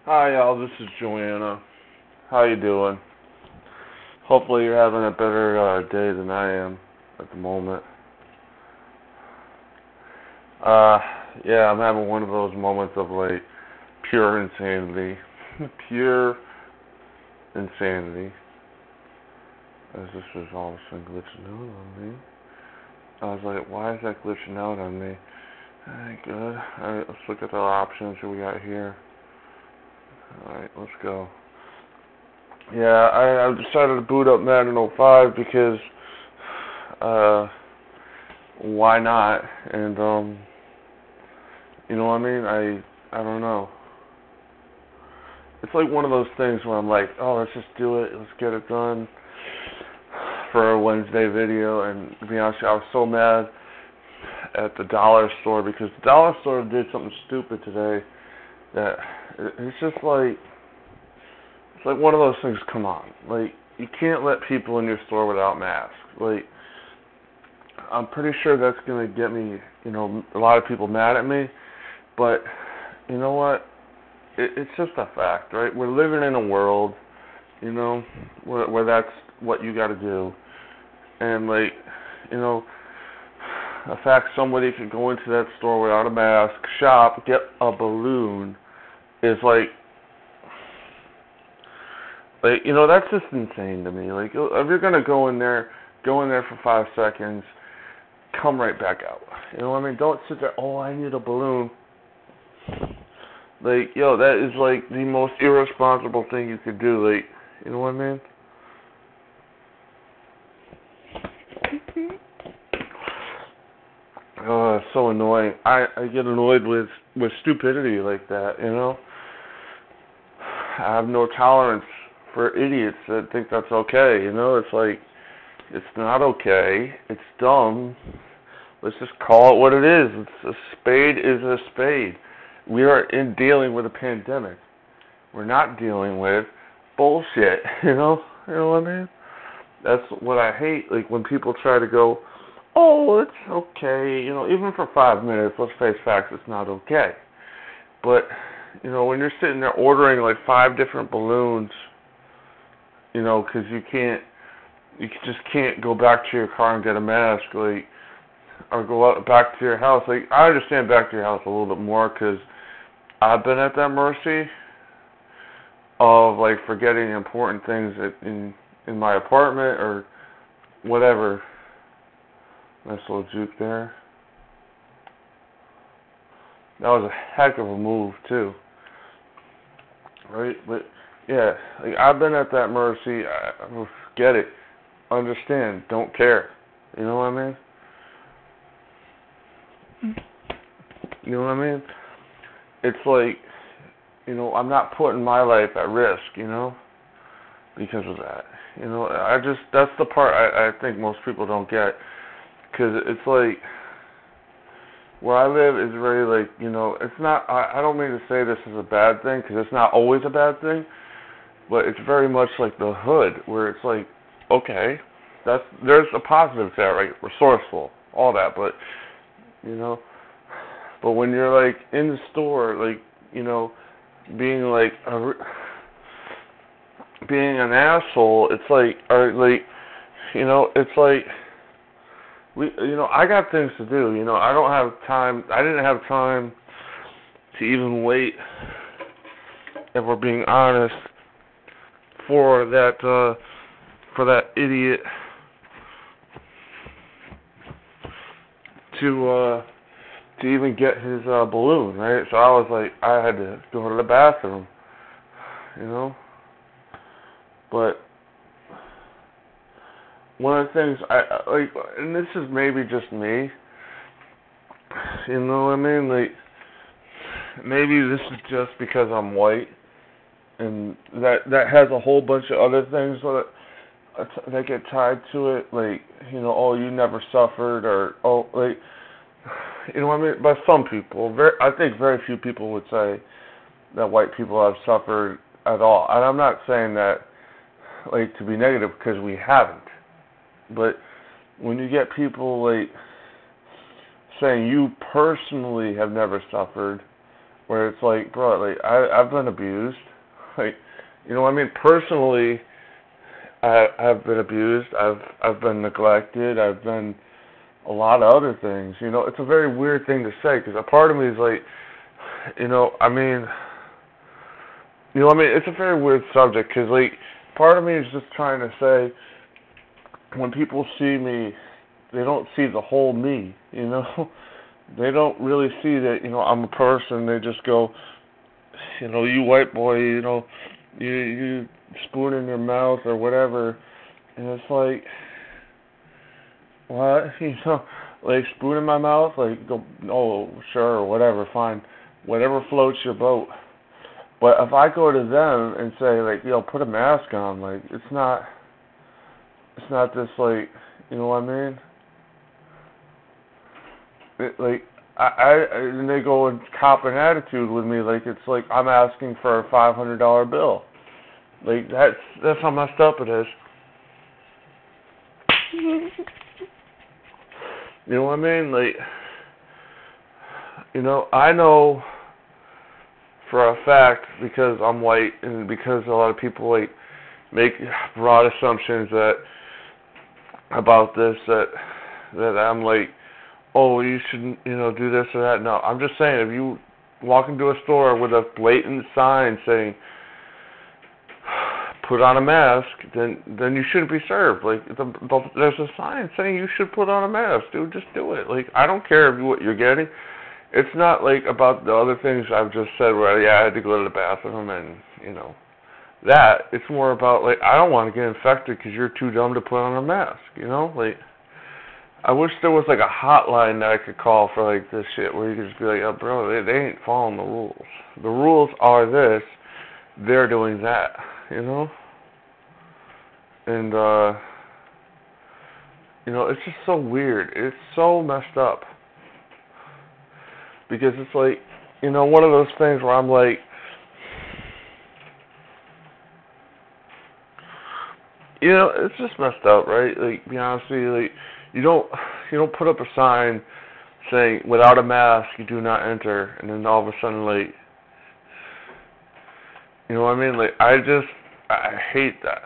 Hi, y'all. This is Joanna. How you doing? Hopefully, you're having a better day than I am at the moment. Uh, yeah, I'm having one of those moments of like pure insanity, pure insanity. As this was all of a sudden glitching out on me. I was like, why is that glitching out on me? Alright, good. Alright, let's look at the options that we got here. Alright, let's go. Yeah, I decided to boot up Madden 05 because, why not? And, you know what I mean? I don't know. It's like one of those things where I'm like, oh, let's just do it. Let's get it done for a Wednesday video. And to be honest, I was so mad at the dollar store because the dollar store did something stupid today that it's just like, it's like one of those things, come on. Like, you can't let people in your store without masks. Like, I'm pretty sure that's going to get me, a lot of people mad at me. But, you know what? It's just a fact, right? We're living in a world, where that's what you got to do. And, like, the fact somebody could go into that store without a mask, shop, get a balloon, is like, that's just insane to me. Like, if you're gonna go in there for 5 seconds, come right back out. You know what I mean? Don't sit there. Oh, I need a balloon. Like, that is like the most irresponsible thing you could do. Like, you know what I mean? Oh, it's so annoying. I get annoyed with stupidity like that. I have no tolerance for idiots that think that's okay. It's like, it's not okay. It's dumb. Let's just call it what it is. A spade is a spade. We are dealing with a pandemic. We're not dealing with bullshit. You know what I mean? That's what I hate. Like when people try to go, oh, it's okay. Even for 5 minutes. Let's face facts. It's not okay. But when you're sitting there ordering like 5 different balloons, because you just can't go back to your car and get a mask, like, or go out back to your house. Like, I understand back to your house a little bit more because I've been at that mercy of like forgetting important things in my apartment or whatever. Nice little juke there. That was a heck of a move too, right? But yeah, like I've been at that mercy. I get it, understand, don't care. You know what I mean? You know what I mean? It's like, I'm not putting my life at risk, because of that. That's the part I think most people don't get. Because it's like, where I live is very like, it's not, I don't mean to say this is a bad thing, because it's not always a bad thing, but it's very much like the hood, where it's like, okay, there's a positive there, right? Resourceful, all that, but, but when you're like in the store, like, being like being an asshole, it's like, or like, it's like I got things to do. I don't have time. I didn't have time to even wait, if we're being honest, for that idiot to even get his balloon, right? So I was like, I had to go to the bathroom, But one of the things I like, and this is maybe just me, you know what I mean? Like, maybe this is just because I'm white, and that has a whole bunch of other things that get tied to it, like, oh, you never suffered, or, oh, like, you know what I mean? But some people, I think very few people would say that white people have suffered at all. And I'm not saying that, like, to be negative, because we haven't. But when you get people, like, saying you personally have never suffered, where it's like, bro, like I've been abused, like, you know what I mean? Personally, I've been abused. I've been neglected. I've been a lot of other things. You know, it's a very weird thing to say because a part of me is like, you know, I mean, it's a very weird subject because like part of me is just trying to say when people see me, they don't see the whole me. You know, they don't really see that. You know, I'm a person. They just go, you know, you white boy. You know, you spoon in your mouth or whatever, and it's like, what? You know, like spoon in my mouth, like go, oh sure, whatever, fine, whatever floats your boat. But if I go to them and say like, yo, put a mask on, like it's not this like, you know what I mean? Like and they go and cop an attitude with me, like it's like I'm asking for a $500 bill. Like that's how messed up it is. You know what I mean? Like, you know, I know for a fact because I'm white and because a lot of people like make broad assumptions that about this that I'm like, oh, you shouldn't, you know, do this or that. No, I'm just saying if you walk into a store with a blatant sign saying put on a mask, then you shouldn't be served. Like there's a sign saying you should put on a mask, dude. Just do it. Like I don't care what you're getting. It's not like about the other things I've just said where I had to go to the bathroom and you know that. It's more about like I don't want to get infected because you're too dumb to put on a mask. You know, like I wish there was like a hotline that I could call for like this shit where you could just be like, oh bro, they ain't following the rules. The rules are this. They're doing that. You know? And, you know, it's just so weird. It's so messed up. Because it's like, you know, one of those things where I'm like, you know, it's just messed up, right? Like, to be honest with you, like, you don't put up a sign saying, without a mask, you do not enter, and then all of a sudden, like, you know what I mean? Like, I hate that.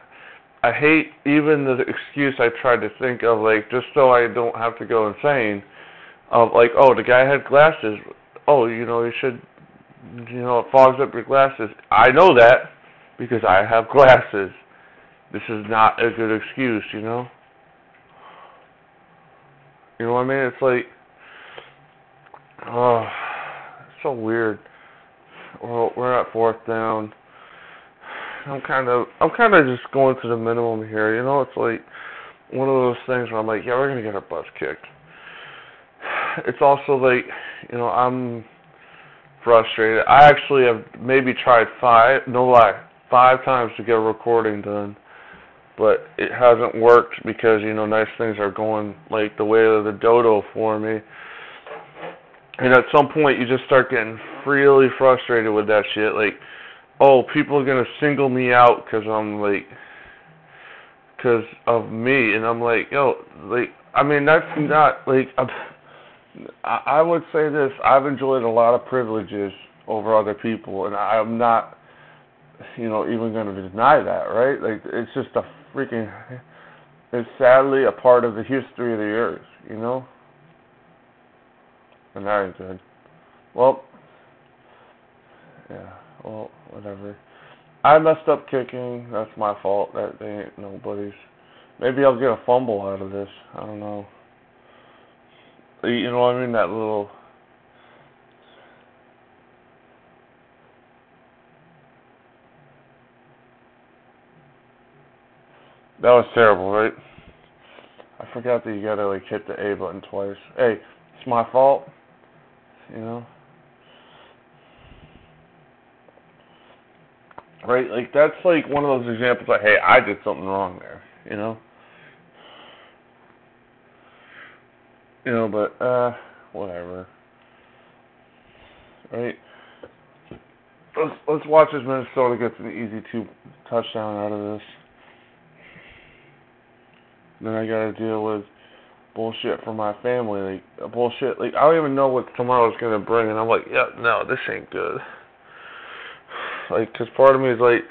I hate even the excuse I tried to think of, like, just so I don't have to go insane, of, like, oh, the guy had glasses. Oh, you know, you should, you know, it fogs up your glasses. I know that because I have glasses. This is not a good excuse, you know? You know what I mean? It's like, oh, it's so weird. Well, we're at fourth down. I'm kind of just going to the minimum here. You know, it's like one of those things where I'm like, yeah, we're gonna get our butts kicked. It's also like, you know, I'm frustrated. I actually have maybe tried five times to get a recording done, but it hasn't worked because, you know, nice things are going like the way of the dodo for me. And at some point, you just start getting really frustrated with that shit. Like, oh, people are gonna single me out because of me, and I'm like, yo, like, I mean, that's not like, I would say this: I've enjoyed a lot of privileges over other people, and I'm not, you know, even gonna deny that, right? Like, it's just it's sadly a part of the history of the earth, you know, and that ain't good. Well, yeah. Well, whatever. I messed up kicking. That's my fault. That they ain't nobody's. Maybe I'll get a fumble out of this. I don't know. You know what I mean? That little. That was terrible, right? I forgot that you gotta like hit the A button twice. Hey, it's my fault. You know. Right? Like that's like one of those examples. Like, hey, I did something wrong there. You know. You know, but whatever. Right? Let's watch as Minnesota gets an easy 2 touchdown out of this. Then I gotta deal with bullshit for my family, like bullshit. Like I don't even know what tomorrow's gonna bring, and I'm like, yeah, no, this ain't good. Like, 'cause part of me is like,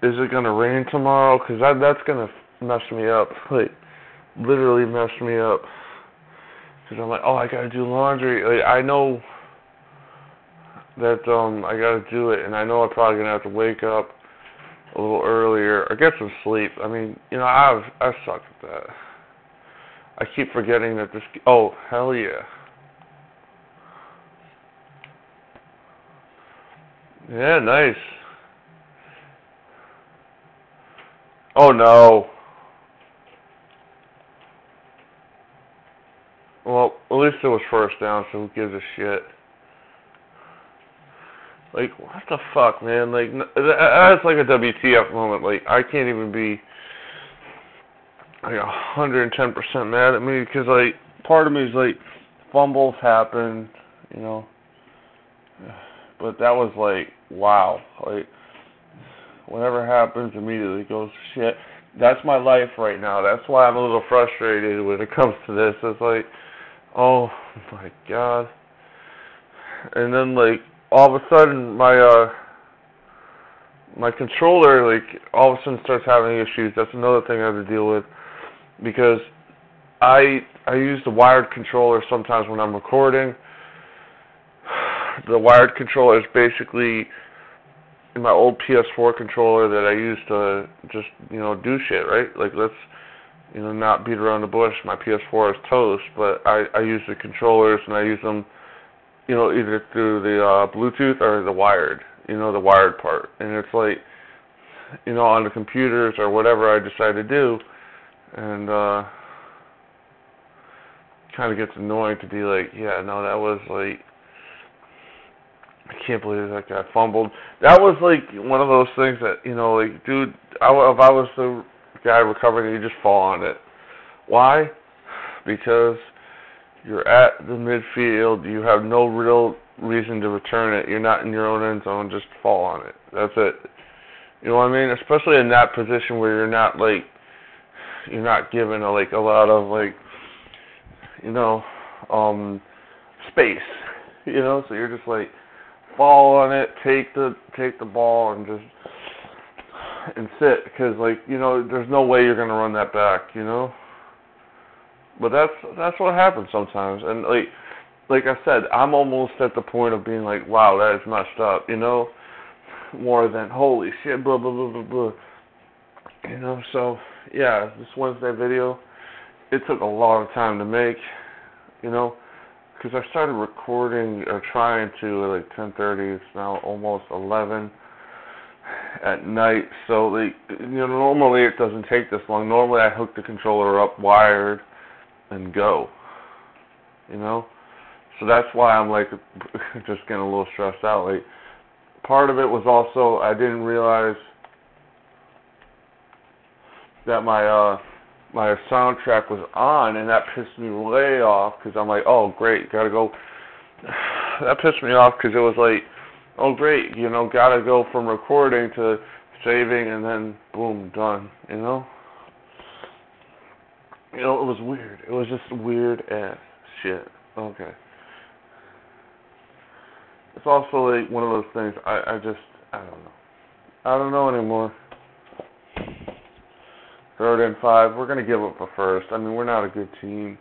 is it gonna rain tomorrow? 'Cause that's gonna mess me up. Like, literally mess me up. 'Cause I'm like, oh, I gotta do laundry. Like, I know that I gotta do it, and I know I'm probably gonna have to wake up a little earlier or get some sleep. I mean, you know, I suck at that. I keep forgetting that this. Oh, hell yeah. Yeah, nice. Oh no. Well, at least it was first down, so who gives a shit? Like, what the fuck, man? Like, that's like a WTF moment. Like, I can't even be like 110% mad at me because, like, part of me is like, fumbles happen, you know. But that was like, wow. Like, whatever happens immediately goes to shit. That's my life right now. That's why I'm a little frustrated when it comes to this. It's like, oh my god. And then like all of a sudden my controller like all of a sudden starts having issues. That's another thing I have to deal with because I use the wired controller sometimes when I'm recording. The wired controller is basically in my old PS4 controller that I used to just, you know, do shit, right? Like, let's, you know, not beat around the bush. My PS4 is toast, but I use the controllers and I use them, you know, either through the Bluetooth or the wired, you know, the wired part. And it's like, you know, on the computers or whatever I decide to do, and kind of gets annoying to be like, yeah, no, that was like, I can't believe that guy fumbled. That was like one of those things that, you know, like, dude, if I was the guy recovering, you just fall on it. Why? Because you're at the midfield. You have no real reason to return it. You're not in your own end zone. Just fall on it. That's it. You know what I mean? Especially in that position where you're not like, you're not given like a lot of like, you know, space. You know, so you're just like, fall on it, take the ball, and just and sit, because like, you know, there's no way you're gonna run that back, you know. But that's what happens sometimes, and like I said, I'm almost at the point of being like, wow, that is messed up, you know, more than holy shit, blah blah blah blah blah, you know. So yeah, this Wednesday video, it took a lot of time to make, you know. Because I started recording or trying to at like 10:30. It's now almost 11 at night. So like, you know, normally it doesn't take this long. Normally I hook the controller up wired and go. You know, so that's why I'm like just getting a little stressed out. Like, part of it was also I didn't realize that my soundtrack was on, and that pissed me way off because I'm like, oh great, gotta go. That pissed me off because it was like, oh great, you know, gotta go from recording to saving, and then boom, done. You know, it was weird. It was just weird ass shit. Okay. It's also like one of those things. I don't know. I don't know anymore. 3rd and 5. We're going to give up a first. I mean, we're not a good team.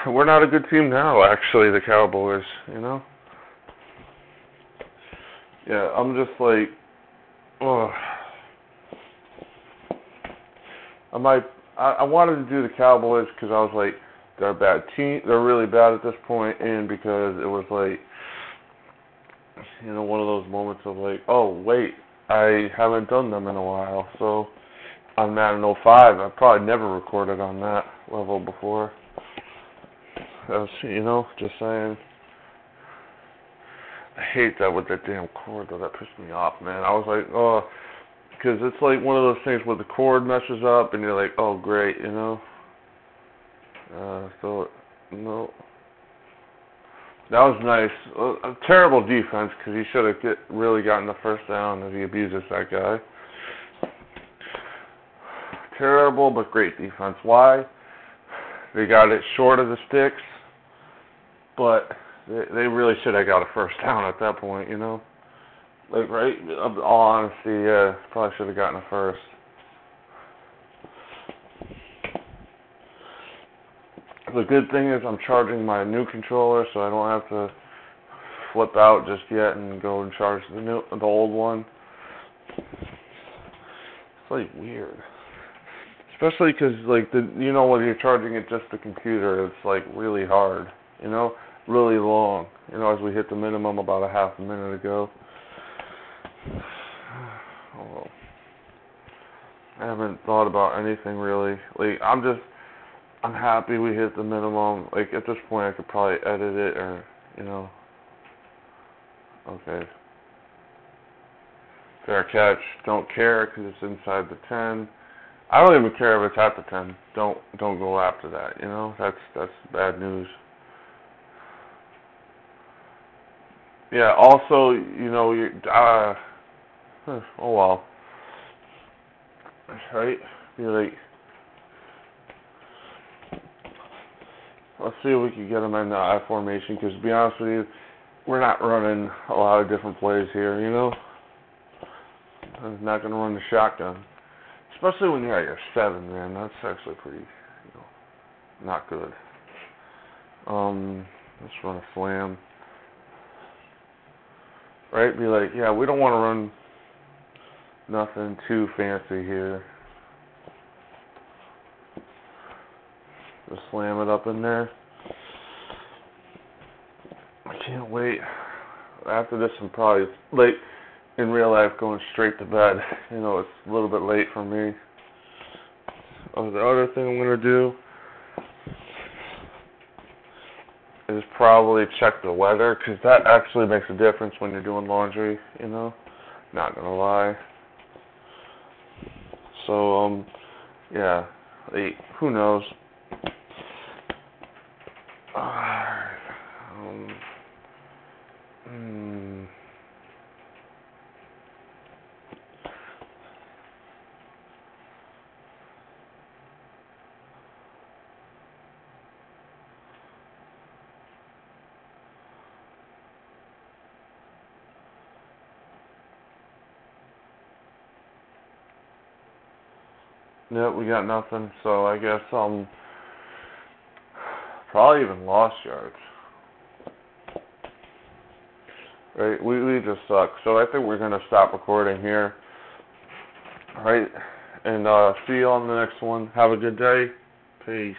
We're not a good team now, actually, the Cowboys, you know? Yeah, I'm just like, oh. I wanted to do the Cowboys because I was like, they're a bad team. They're really bad at this point, and because it was like, you know, one of those moments of like, oh, wait, I haven't done them in a while, so on Madden 05, I probably never recorded on that level before. That's, you know, just saying. I hate that with that damn cord, though. That pissed me off, man. I was like, oh, because it's like one of those things where the cord messes up, and you're like, oh, great, you know. So, no. That was nice. A terrible defense, because he should have really gotten the first down if he abuses that guy. Terrible, but great defense. Why? They got it short of the sticks, but they really should have got a first down at that point, you know? Like, right? In all honesty, yeah, probably should have gotten a first. The good thing is I'm charging my new controller, so I don't have to flip out just yet and go and charge the old one. It's like weird, especially because like you know, when you're charging it just the computer, it's like really hard, you know, really long. You know, as we hit the minimum about a half a minute ago. Oh, well. I haven't thought about anything really. Like I'm happy we hit the minimum. Like at this point, I could probably edit it or you know. Okay. Fair catch. Don't care because it's inside the 10. I don't even care if it's at the 10. Don't go after that. You know, that's bad news. Yeah. Also, you know, oh well. Right? Be like, let's see if we can get them in the I formation. Because to be honest with you, we're not running a lot of different plays here. You know, I'm not gonna run the shotgun. Especially when you're at your 7, man. That's actually pretty, you know, not good. Let's run a slam. Right? Be like, yeah, we don't want to run nothing too fancy here. Just slam it up in there. I can't wait. After this, I'm probably late in real life going straight to bed. You know, it's a little bit late for me. Oh, the other thing I'm going to do is probably check the weather, because that actually makes a difference when you're doing laundry, you know? Not going to lie. So, yeah, who knows? Yep, we got nothing, so I guess, probably even lost yards. Right, we just suck. So I think we're going to stop recording here. Alright, and see you on the next one. Have a good day. Peace.